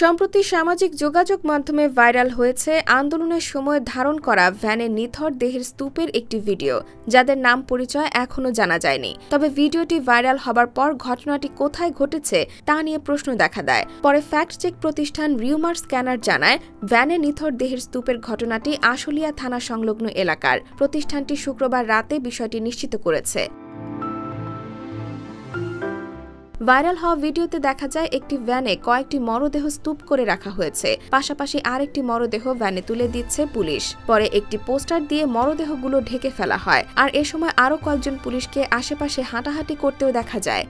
সম্প্রতি সামাজিক যোগাযোগ মাধ্যমে ভাইরাল হয়েছে আন্দোলনের সময় ধারণ করা ভ্যানে নিথর দেহের স্তূপের একটি ভিডিও, যাদের নাম পরিচয় এখনও জানা যায়নি। তবে ভিডিওটি ভাইরাল হবার পর ঘটনাটি কোথায় ঘটেছে তা নিয়ে প্রশ্ন দেখা দেয়। পরে ফ্যাক্ট চেক প্রতিষ্ঠান রিউমার স্ক্যানার জানায়, ভ্যানে নিথর দেহের স্তূপের ঘটনাটি আশুলিয়া থানা সংলগ্ন এলাকার। প্রতিষ্ঠানটি শুক্রবার রাতে বিষয়টি নিশ্চিত করেছে। ভাইরাল হওয়া ভিডিওতে দেখা যায় একটি ভ্যানে কয়েকটি মরদেহ স্তূপ করে রাখা হয়েছে, পাশাপাশি আরেকটি মরদেহ ভ্যানে তুলে দিচ্ছে পুলিশ। পরে একটি পোস্টার দিয়ে মরদেহগুলো ঢেকে ফেলা হয়, আর এ সময় আরও কয়েকজন পুলিশকে আশেপাশে হাঁটাহাঁটি করতেও দেখা যায়।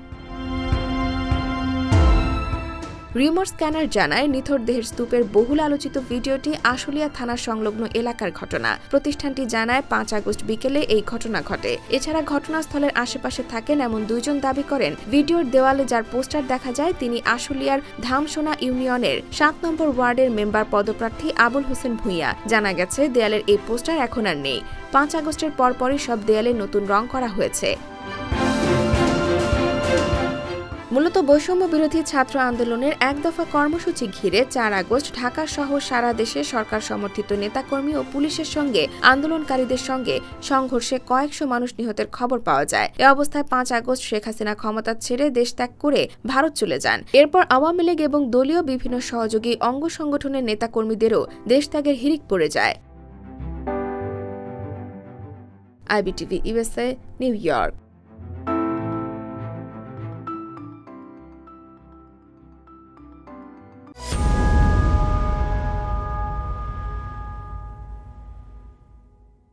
রিউমার স্ক্যানার জানায়, নিথর দেহের স্তূপের বহুল আলোচিত ভিডিওটি আশুলিয়া থানার সংলগ্ন এলাকার ঘটনা। প্রতিষ্ঠানটি জানায়, ৫ আগস্ট বিকেলে এই ঘটনা ঘটে। এছাড়া ঘটনাস্থলের আশেপাশে থাকেন এমন দুইজন দাবি করেন। ভিডিওর দেওয়ালে যার পোস্টার দেখা যায়, তিনি আশুলিয়ার ধামসোনা ইউনিয়নের ৭ নম্বর ওয়ার্ডের মেম্বার পদপ্রার্থী আবুল হোসেন ভূঁইয়া। জানা গেছে, দেয়ালের এই পোস্টার এখন আর নেই। ৫ আগস্টের পরপরই সব দেয়ালে নতুন রং করা হয়েছে। মূলত বৈষম্য বিরোধী ছাত্র আন্দোলনের এক দফা কর্মসূচি ঘিরে ৪ আগস্ট ঢাকা সহ সারা দেশে সরকার সমর্থিত নেতাকর্মী ও পুলিশের সঙ্গে আন্দোলনকারীদের সঙ্গে সংঘর্ষে কয়েকশো মানুষ নিহতের খবর পাওয়া যায়। এ অবস্থায় ৫ আগস্ট শেখ হাসিনা ক্ষমতা ছেড়ে দেশ ত্যাগ করে ভারত চলে যান। এরপর আওয়ামী লীগ এবং দলীয় বিভিন্ন সহযোগী অঙ্গ সংগঠনের নেতাকর্মীদেরও দেশ ত্যাগের হিড়িক পড়ে যায়। IBTV USA, new York.